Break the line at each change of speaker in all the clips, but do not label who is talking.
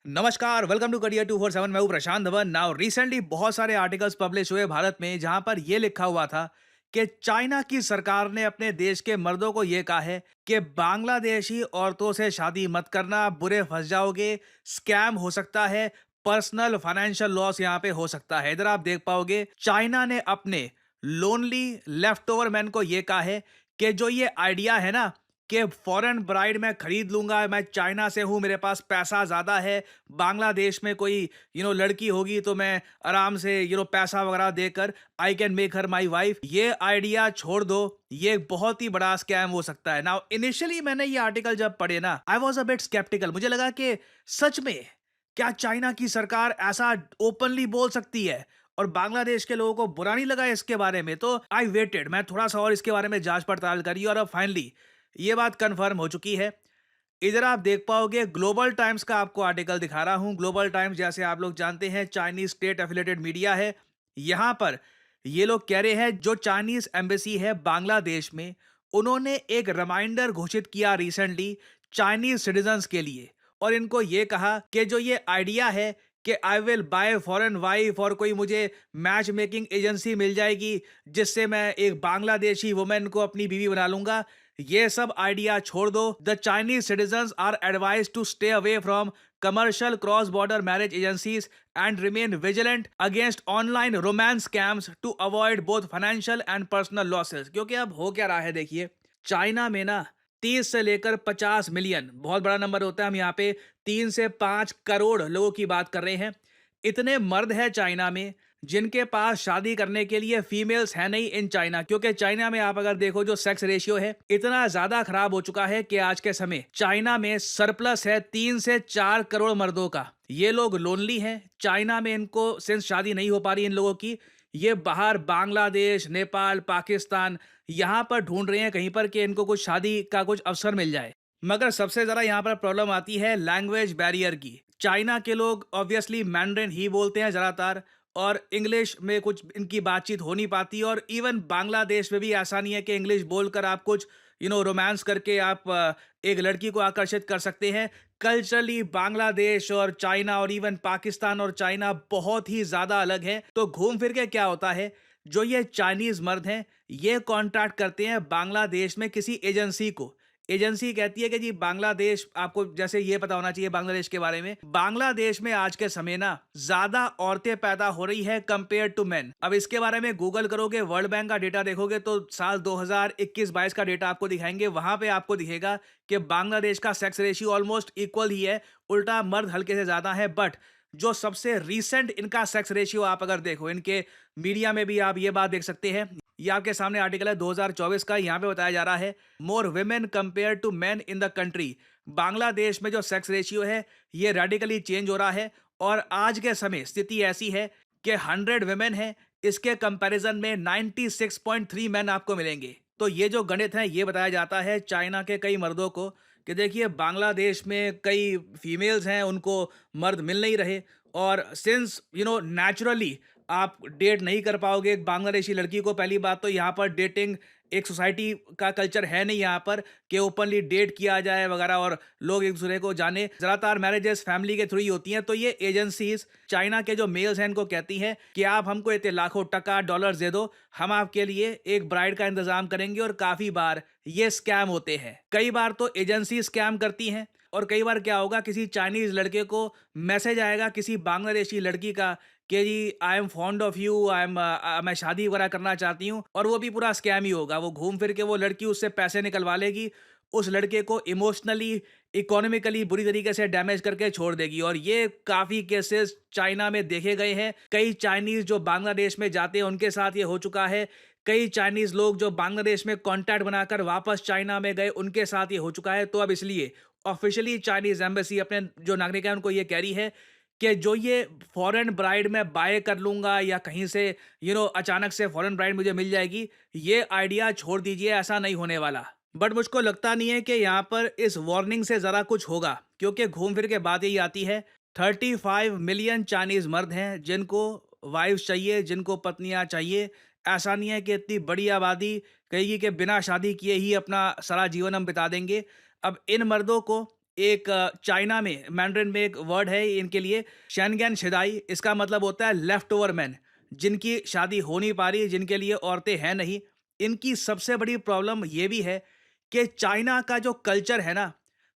नमस्कार, welcome to career 247। मैं हूं प्रशांत धवन। नाउ रिसेंटली बहुत सारे आर्टिकल्स पब्लिश हुए भारत में जहां पर यह लिखा हुआ था कि चाइना की सरकार ने अपने देश के मर्दों को यह कहा है कि बांग्लादेशी औरतों से शादी मत करना, बुरे फंस जाओगे, स्कैम हो सकता है, पर्सनल फाइनेंशियल लॉस यहां पे हो सकता है। इधर आप देख पाओगे चाइना ने अपने लोनली लेफ्ट ओवर मैन को यह कहा है कि जो ये आइडिया है ना कि फॉरेन ब्राइड मैं खरीद लूंगा, मैं चाइना से हूं, मेरे पास पैसा ज्यादा है, बांग्लादेश में कोई लड़की होगी तो मैं आराम से पैसा वगैरह देकर I can make her my wife, ये आइडिया छोड़ दो। ये बहुत ही बड़ा स्कैम हो सकता है। नाउ इनिशियली मैंने ये आर्टिकल जब पढ़े ना, I was a bit sceptical. मुझे लगा कि सच में क्या चाइना की सरकार ऐसा ओपनली बोल सकती है और बांग्लादेश के लोगों को बुरा नहीं लगा इसके बारे में। तो आई वेटेड, मैं थोड़ा सा और इसके बारे में जांच पड़ताल करी और अब फाइनली ये बात कंफर्म हो चुकी है। इधर आप देख पाओगे ग्लोबल टाइम्स का आपको आर्टिकल दिखा रहा हूं। ग्लोबल टाइम्स, जैसे आप लोग जानते हैं, चाइनीज स्टेट एफिलेटेड मीडिया है। यहां पर ये लोग कह रहे हैं जो चाइनीज एम्बेसी है बांग्लादेश में, उन्होंने एक रिमाइंडर घोषित किया रिसेंटली चाइनीज सिटीजन्स के लिए, और इनको ये कहा कि जो ये आइडिया है कि I will buy foreign wife, और कोई मुझे मैच मेकिंग एजेंसी मिल जाएगी जिससे मैं एक बांग्लादेशी वुमेन को अपनी बीवी बना लूंगा, ये सब आइडिया छोड़ दो। The Chinese citizens are advise to stay away from commercial cross-border marriage agencies and remain vigilant against online romance scams to avoid both financial and personal losses। क्योंकि अब हो क्या रहा है, देखिए चाइना में ना 30 से लेकर 50 मिलियन बहुत बड़ा नंबर होता है। हम यहाँ पे 3 से 5 करोड़ लोगों की बात कर रहे हैं। इतने मर्द हैं चाइना में जिनके पास शादी करने के लिए फीमेल्स है नहीं इन चाइना। क्योंकि चाइना में आप अगर देखो जो सेक्स रेशियो है इतना ज्यादा खराब हो चुका है कि आज के समय चाइना में सरप्लस है 3 से 4 करोड़ मर्दों का। ये लोग लोनली हैं चाइना में, इनको सिंस शादी नहीं हो पा रही इन लोगों की, ये बाहर बांग्लादेश, नेपाल, पाकिस्तान यहाँ पर ढूंढ रहे हैं कहीं पर कि इनको कुछ शादी का कुछ अवसर मिल जाए। मगर सबसे ज्यादा यहाँ पर प्रॉब्लम आती है लैंग्वेज बैरियर की। चाइना के लोग ऑब्वियसली मैंड्रिन ही बोलते हैं ज्यादातर, और इंग्लिश में कुछ इनकी बातचीत हो नहीं पाती। और इवन बांग्लादेश में भी ऐसा नहीं है कि इंग्लिश बोलकर आप कुछ रोमांस करके आप एक लड़की को आकर्षित कर सकते हैं। कल्चरली बांग्लादेश और चाइना और इवन पाकिस्तान और चाइना बहुत ही ज्यादा अलग है। तो घूम फिर के क्या होता है, जो ये चाइनीज मर्द हैं ये कॉन्ट्रैक्ट करते हैं बांग्लादेश में किसी एजेंसी को। एजेंसी कहती है कि जी बांग्लादेश, आपको जैसे ये पता होना चाहिए बांग्लादेश के बारे में, बांग्लादेश में आज के समय ना ज्यादा औरतें पैदा हो रही है कंपेयर टू मेन। अब इसके बारे में गूगल करोगे, वर्ल्ड बैंक का डेटा देखोगे तो साल 2021-22 का डेटा आपको दिखाएंगे। वहां पे आपको दिखेगा कि बांग्लादेश का सेक्स रेशियो ऑलमोस्ट इक्वल ही है, उल्टा मर्द हल्के से ज्यादा है। बट जो सबसे रीसेंट इनका सेक्स रेशियो आप अगर देखो, इनके मीडिया में भी आप ये बात देख सकते हैं। ये आपके सामने आर्टिकल है 2024 का। यहाँ पे बताया जा रहा है more women compare to men in the country. Bangladesh में जो सेक्स रेशियो है ये रेडिकली चेंज हो रहा है, और आज के समय स्थिति ऐसी है कि 100 वुमेन है, इसके कंपैरिजन में 96.3 मैन आपको मिलेंगे। तो ये जो गणित है ये बताया जाता है चाइना के कई मर्दों को कि देखिए बांग्लादेश में कई फीमेल्स हैं, उनको मर्द मिल नहीं रहे, और सिंस नेचुरली आप डेट नहीं कर पाओगे एक बांग्लादेशी लड़की को। पहली बात तो यहाँ पर डेटिंग एक सोसाइटी का कल्चर है नहीं यहाँ पर कि ओपनली डेट किया जाए वगैरह और लोग एक दूसरे को जाने। ज़्यादातर मैरिजेस फैमिली के थ्रू ही होती हैं। तो ये एजेंसीज चाइना के जो मेल्स हैं इनको कहती हैं कि आप हमको इतने लाखों टका डॉलर दे दो, हम आपके लिए एक ब्राइड का इंतजाम करेंगे। और काफ़ी बार ये स्कैम होते हैं। कई बार तो एजेंसी स्कैम करती हैं, और कई बार क्या होगा, किसी चाइनीज लड़के को मैसेज आएगा किसी बांग्लादेशी लड़की का कि जी I am fond of you, मैं शादी वगैरह करना चाहती हूँ, और वो भी पूरा स्कैम ही होगा। वो घूम फिर के वो लड़की उससे पैसे निकलवा लेगी, उस लड़के को इमोशनली, इकोनॉमिकली बुरी तरीके से डैमेज करके छोड़ देगी। और ये काफ़ी केसेस चाइना में देखे गए हैं। कई चाइनीज़ जो बांग्लादेश में जाते हैं उनके साथ ये हो चुका है। कई चाइनीज़ लोग जो बांग्लादेश में कॉन्टैक्ट बनाकर वापस चाइना में गए उनके साथ ये हो चुका है। तो अब इसलिए ऑफिशियली चाइनीज़ एम्बेसी अपने जो नागरिक हैं उनको ये कह रही है कि जो ये फॉरेन ब्राइड मैं बाय कर लूँगा या कहीं से अचानक से फॉरेन ब्राइड मुझे मिल जाएगी, ये आइडिया छोड़ दीजिए, ऐसा नहीं होने वाला। बट मुझको लगता नहीं है कि यहाँ पर इस वार्निंग से ज़रा कुछ होगा, क्योंकि घूम फिर के बात यही आती है 35 मिलियन चाइनीज़ मर्द हैं जिनको वाइफ्स चाहिए, जिनको पत्नियाँ चाहिए। ऐसा नहीं है कि इतनी बड़ी आबादी कहेगी कि बिना शादी किए ही अपना सारा जीवन हम बिता देंगे। अब इन मर्दों को चाइना में मैंड्रिन में एक वर्ड है इनके लिए, शैनगैन शिदाई। इसका मतलब होता है लेफ्ट ओवर मैन, जिनकी शादी हो नहीं पा रही, जिनके लिए औरतें हैं नहीं। इनकी सबसे बड़ी प्रॉब्लम ये भी है कि चाइना का जो कल्चर है ना,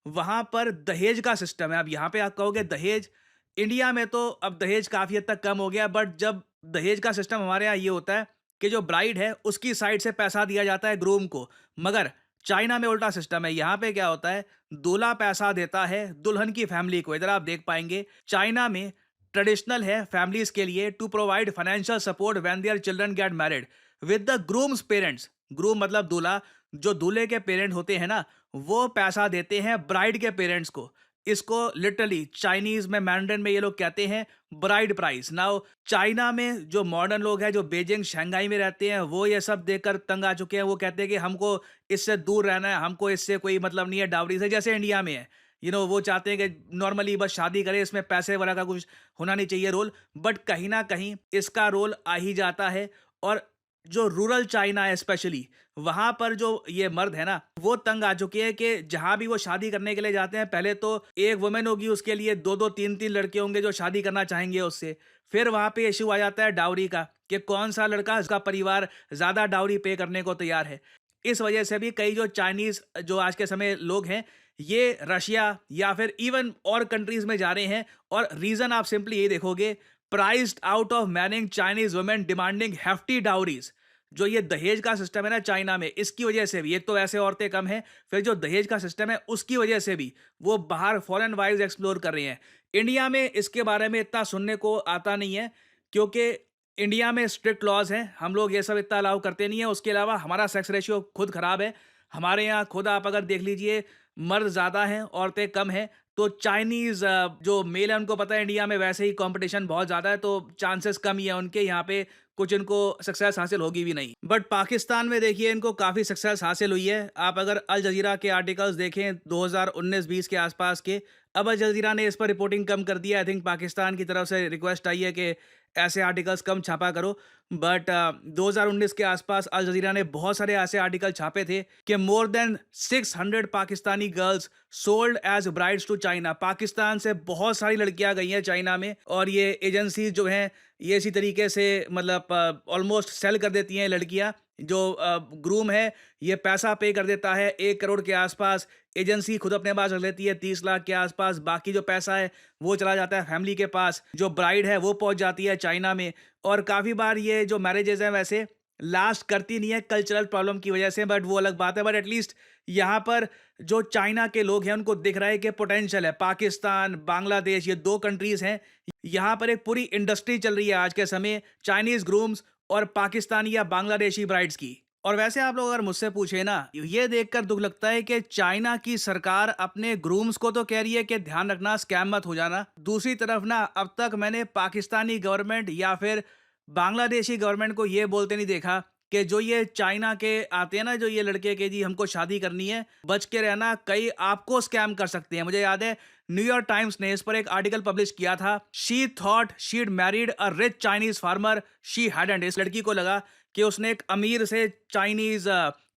वहाँ पर दहेज का सिस्टम है। अब यहाँ पे आप कहोगे दहेज, इंडिया में तो अब दहेज काफ़ी हद तक कम हो गया, बट जब दहेज का सिस्टम हमारे यहाँ ये होता है कि जो ब्राइड है उसकी साइड से पैसा दिया जाता है ग्रूम को। मगर चाइना में उल्टा सिस्टम है। यहाँ पे क्या होता है, दूल्हा पैसा देता है दुल्हन की फैमिली को। इधर आप देख पाएंगे चाइना में ट्रेडिशनल है फैमिलीज के लिए to provide financial support when their children get married with the grooms parents. Groom मतलब दूल्हा, जो दूल्हे के पेरेंट होते हैं ना, वो पैसा देते हैं ब्राइड के पेरेंट्स को। इसको लिटरली चाइनीज में मैंड्रिन में ये लोग कहते हैं ब्राइड प्राइस। नाउ चाइना में जो मॉडर्न लोग हैं, जो बीजिंग शंघाई में रहते हैं, वो ये सब देखकर तंग आ चुके हैं। वो कहते हैं कि हमको इससे दूर रहना है, हमको इससे कोई मतलब नहीं है डाउरी से, जैसे इंडिया में है। वो चाहते हैं कि नॉर्मली बस शादी करें, इसमें पैसे वगैरह का कुछ होना नहीं चाहिए रोल। बट कहीं ना कहीं इसका रोल आ ही जाता है। और जो रूरल चाइना है स्पेशली, वहां पर जो ये मर्द है ना, वो तंग आ चुके हैं कि जहां भी वो शादी करने के लिए जाते हैं, पहले तो एक वुमेन होगी, उसके लिए दो दो तीन तीन लड़के होंगे जो शादी करना चाहेंगे उससे। फिर वहां पे इश्यू आ जाता है डाउरी का, कि कौन सा लड़का इसका परिवार ज्यादा डाउरी पे करने को तैयार है। इस वजह से भी कई जो चाइनीज जो आज के समय लोग हैं, ये रशिया या फिर इवन और कंट्रीज में जा रहे हैं। और रीजन आप सिंपली ये देखोगे, priced out of manning Chinese women demanding hefty dowries. जो ये दहेज का सिस्टम है ना चाइना में, इसकी वजह से भी, एक तो ऐसे औरतें कम हैं, फिर जो दहेज का सिस्टम है उसकी वजह से भी वो बाहर फॉरेन वाइव्स एक्सप्लोर कर रही हैं। इंडिया में इसके बारे में इतना सुनने को आता नहीं है, क्योंकि इंडिया में स्ट्रिक्ट लॉज हैं, हम लोग ये सब इतना अलाउ करते नहीं है। उसके अलावा हमारा सेक्स रेशियो खुद खराब है। हमारे यहाँ खुद आप अगर देख लीजिए, मर्द ज़्यादा हैं, औरतें कम हैं। तो चाइनीज़ जो मेल है, उनको पता है इंडिया में वैसे ही कंपटीशन बहुत ज़्यादा है, तो चांसेस कम ही है उनके यहाँ पे कुछ इनको सक्सेस हासिल होगी भी नहीं। बट पाकिस्तान में देखिए इनको काफ़ी सक्सेस हासिल हुई है। आप अगर अल जज़ीरा के आर्टिकल्स देखें 2019-20 के आसपास के, अब अल जज़ीरा ने इस पर रिपोर्टिंग कम कर दिया। आई थिंक पाकिस्तान की तरफ से रिक्वेस्ट आई है कि ऐसे आर्टिकल्स कम छापा करो। बट 2019 के आसपास अल जज़ीरा ने बहुत सारे ऐसे आर्टिकल छापे थे कि more than 600 Pakistani girls sold as brides to China. Pakistan से बहुत सारी लड़कियां गई हैं चाइना में, और ये एजेंसी जो हैं ये इसी तरीके से मतलब ऑलमोस्ट सेल कर देती हैं लड़कियां। जो ग्रूम है ये पैसा पे कर देता है 1 करोड़ के आसपास, एजेंसी खुद अपने पास रख लेती है 30 लाख के आसपास। बाकी जो पैसा है वो चला जाता है फैमिली के पास। जो ब्राइड है वो पहुंच जाती है चाइना में। और काफ़ी बार ये जो मैरिजेज हैं वैसे लास्ट करती नहीं है कल्चरल प्रॉब्लम की वजह से, बट वो अलग बात है। बट एटलीस्ट यहाँ पर जो चाइना के लोग हैं उनको दिख रहा है कि पोटेंशियल है। पाकिस्तान, बांग्लादेश, ये 2 कंट्रीज हैं, यहाँ पर एक पूरी इंडस्ट्री चल रही है आज के समय चाइनीज ग्रूम्स और पाकिस्तानी या बांग्लादेशी ब्राइड्स की। और वैसे आप लोग अगर मुझसे पूछे ना, ये देखकर दुख लगता है कि चाइना की सरकार अपने ग्रूम्स को तो कह रही है कि ध्यान रखना, स्कैम मत हो जाना। दूसरी तरफ ना, अब तक मैंने पाकिस्तानी गवर्नमेंट या फिर बांग्लादेशी गवर्नमेंट को ये बोलते नहीं देखा कि जो ये चाइना के आते हैं ना, जो ये लड़के के जी हमको शादी करनी है, बच के रहना, कई आपको स्कैम कर सकते हैं। मुझे याद है न्यूयॉर्क टाइम्स ने इस पर एक आर्टिकल पब्लिश किया था। She thought शीड married a rich Chinese farmer, she hadn't. इस लड़की को लगा कि उसने एक अमीर से चाइनीज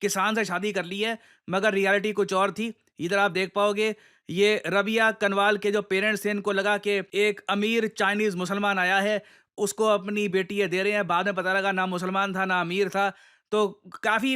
किसान से शादी कर ली है, मगर रियलिटी कुछ और थी। इधर आप देख पाओगे ये रबिया कनवाल के जो पेरेंट्स थे, इनको लगा कि एक अमीर चाइनीज मुसलमान आया है, उसको अपनी बेटी ये दे रहे हैं। बाद में पता लगा ना मुसलमान था ना अमीर था। तो काफ़ी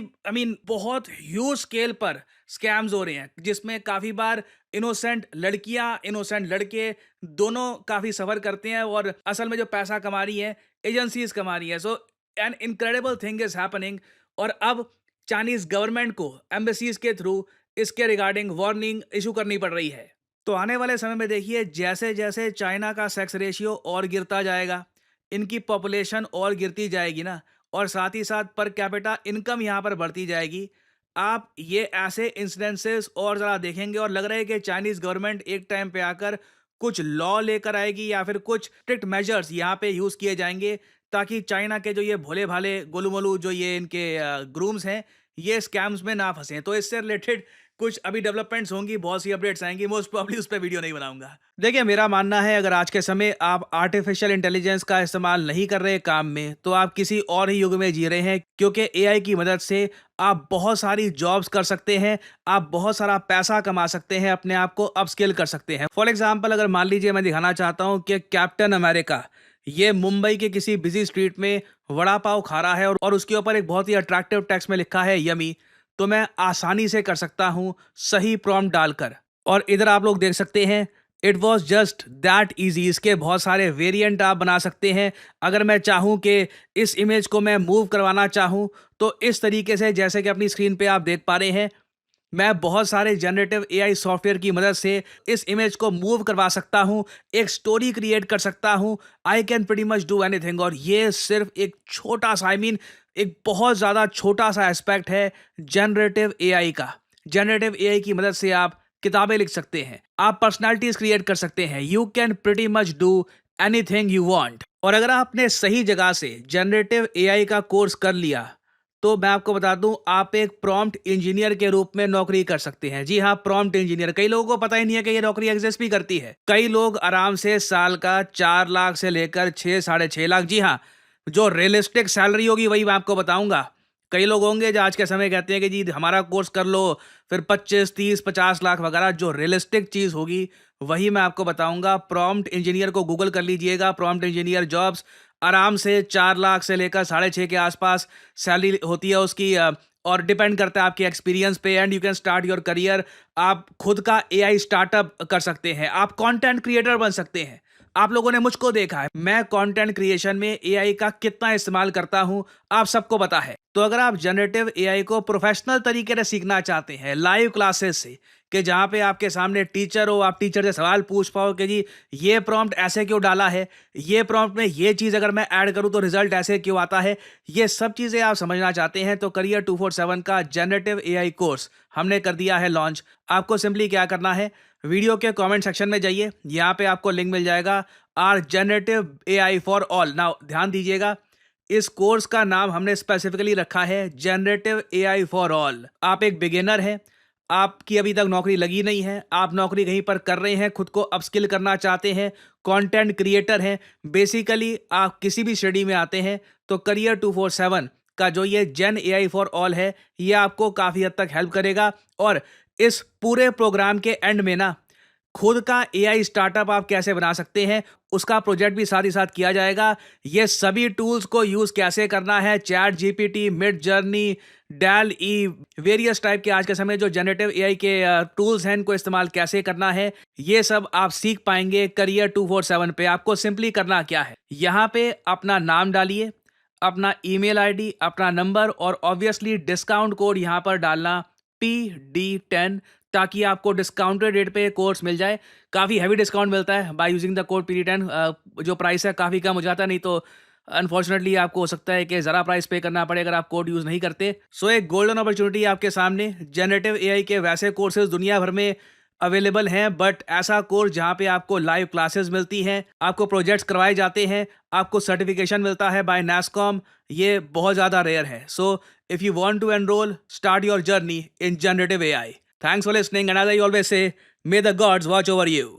बहुत ह्यूज स्केल पर स्कैम्स हो रहे हैं, जिसमें काफ़ी बार इनोसेंट लड़कियां, इनोसेंट लड़के दोनों काफ़ी सफ़र करते हैं, और असल में जो पैसा कमा रही है एजेंसीज कमा रही है। So an incredible thing is happening. और अब चाइनीज गवर्नमेंट को एम्बेसीज के थ्रू इसके रिगार्डिंग वार्निंग इशू करनी पड़ रही है। तो आने वाले समय में देखिए, जैसे जैसे चाइना का सेक्स रेशियो और गिरता जाएगा, इनकी पॉपुलेशन और गिरती जाएगी ना, और साथ ही साथ पर कैपिटा इनकम यहाँ पर बढ़ती जाएगी, आप ये ऐसे इंसिडेंसेस और ज़रा देखेंगे। और लग रहा है कि चाइनीज़ गवर्नमेंट एक टाइम पे आकर कुछ लॉ लेकर आएगी, या फिर कुछ स्ट्रिक्ट मेजर्स यहाँ पे यूज़ किए जाएंगे, ताकि चाइना के जो ये भोले भाले गोलू मोलू जो ये इनके ग्रूम्स हैं, ये स्कैम्स में ना फंसें। तो इससे रिलेटेड कुछ अभी डेवलपमेंट्स होंगी, बहुत सी अपडेट्स आएंगी, मोस्ट प्रोबब्ली उस पर वीडियो नहीं बनाऊंगा। देखिए, मेरा मानना है अगर आज के समय आप आर्टिफिशियल इंटेलिजेंस का इस्तेमाल नहीं कर रहे काम में, तो आप किसी और ही युग में जी रहे हैं, क्योंकि एआई की मदद से आप बहुत सारी जॉब्स कर सकते हैं, आप बहुत सारा पैसा कमा सकते हैं, अपने आप को अपस्किल कर सकते हैं। फॉर एग्जाम्पल, अगर मान लीजिए मैं दिखाना चाहता हूँ कि कैप्टन अमेरिका ये मुंबई के किसी बिजी स्ट्रीट में वड़ा पाव खा रहा है और उसके ऊपर एक बहुत ही अट्रैक्टिव टेक्स्ट में लिखा है यमी, तो मैं आसानी से कर सकता हूं सही प्रॉम्प्ट डालकर। और इधर आप लोग देख सकते हैं, it was just that easy. इसके बहुत सारे वेरिएंट आप बना सकते हैं। अगर मैं चाहूं कि इस इमेज को मैं मूव करवाना चाहूं, तो इस तरीके से, जैसे कि अपनी स्क्रीन पे आप देख पा रहे हैं, मैं बहुत सारे जनरेटिव एआई सॉफ्टवेयर की मदद से इस इमेज को मूव करवा सकता हूं, एक स्टोरी क्रिएट कर सकता हूं। I can pretty much do anything. और ये सिर्फ एक छोटा सा, एक बहुत ज़्यादा छोटा सा एस्पेक्ट है जनरेटिव एआई का। जनरेटिव एआई की मदद से आप किताबें लिख सकते हैं, आप पर्सनालिटीज क्रिएट कर सकते हैं। You can pretty much do anything you want. और अगर आपने सही जगह से जनरेटिव एआई का कोर्स कर लिया, तो मैं आपको बता दूं, आप एक प्रॉम्प्ट इंजीनियर के रूप में नौकरी कर सकते हैं। जी हाँ, प्रॉम्प्ट इंजीनियर। कई लोगों को पता ही नहीं है कि ये नौकरी एग्जिस्ट भी करती है। कई लोग आराम से साल का 4 लाख से लेकर 6 साढ़े 6 लाख, जी हाँ, जो रियलिस्टिक सैलरी होगी वही मैं आपको बताऊंगा। कई लोग होंगे जो आज के समय कहते हैं कि जी हमारा कोर्स कर लो, फिर 25 30 50 लाख वगैरह। जो रियलिस्टिक चीज़ होगी वही मैं आपको बताऊंगा। प्रॉम्प्ट इंजीनियर को गूगल कर लीजिएगा, प्रॉम्प्ट इंजीनियर जॉब्स, आराम से 4 लाख से लेकर साढ़े 6 के आसपास सैलरी होती है उसकी। और डिपेंड करता है आपके एक्सपीरियंस पे। And you can start your career. आप खुद का एआई स्टार्टअप कर सकते हैं, आप कंटेंट क्रिएटर बन सकते हैं। आप लोगों ने मुझको देखा है, मैं कंटेंट क्रिएशन में एआई का कितना इस्तेमाल करता हूं, आप सबको पता है। तो अगर आप जनरेटिव एआई को प्रोफेशनल तरीके से सीखना चाहते हैं, लाइव क्लासेस से, कि जहां पे आपके सामने टीचर हो, आप टीचर से सवाल पूछ पाओ कि जी ये प्रॉम्प्ट ऐसे क्यों डाला है, ये प्रॉम्प्ट में ये चीज़ अगर मैं ऐड करूं तो रिजल्ट ऐसे क्यों आता है, ये सब चीज़ें आप समझना चाहते हैं, तो करियर 247 का जनरेटिव एआई कोर्स हमने कर दिया है लॉन्च। आपको सिंपली क्या करना है, वीडियो के कमेंट सेक्शन में जाइए, यहाँ पे आपको लिंक मिल जाएगा, our generative AI for all. Now ध्यान दीजिएगा, इस कोर्स का नाम हमने स्पेसिफिकली रखा है जनरेटिव एआई फॉर ऑल। आप एक बिगिनर हैं, आपकी अभी तक नौकरी लगी नहीं है, आप नौकरी कहीं पर कर रहे हैं, खुद को अपस्किल करना चाहते हैं, कंटेंट क्रिएटर हैं, बेसिकली आप किसी भी स्टडी में आते हैं, तो करियर 247 का जो ये जेन एआई फॉर ऑल है, ये आपको काफ़ी हद तक हेल्प करेगा। और इस पूरे प्रोग्राम के एंड में ना, खुद का एआई स्टार्टअप आप कैसे बना सकते हैं, उसका प्रोजेक्ट भी साथ ही साथ किया जाएगा। ये सभी टूल्स को यूज़ कैसे करना है, ChatGPT, Midjourney, Dall E, various type के आज के समय जो जनरेटिव एआई के टूल्स हैं, इनको इस्तेमाल कैसे करना है, ये सब आप सीख पाएंगे करियर 247 पे। आपको सिंपली करना क्या है, यहाँ पे अपना नाम डालिए, अपना ईमेल आईडी, अपना नंबर, और ऑब्वियसली डिस्काउंट कोड यहाँ पर डालना PD10, ताकि आपको डिस्काउंटेड रेट पे कोर्स मिल जाए। काफ़ी हैवी डिस्काउंट मिलता है by using the code PD10। जो प्राइस है काफ़ी कम हो जाता है, नहीं तो अनफॉर्चुनेटली आपको हो सकता है कि ज़रा प्राइस पे करना पड़े अगर आप कोड यूज़ नहीं करते। सो एक गोल्डन अपॉर्चुनिटी आपके सामने। जनरेटिव एआई के वैसे कोर्सेज दुनिया भर में अवेलेबल हैं, बट ऐसा कोर्स जहाँ पे आपको लाइव क्लासेस मिलती हैं, आपको प्रोजेक्ट्स करवाए जाते हैं, आपको सर्टिफिकेशन मिलता है बाय NASSCOM, ये बहुत ज़्यादा रेयर है। So if you want to enroll, start your journey in generative AI. Thanks for listening, and as I always say, may the gods watch over you.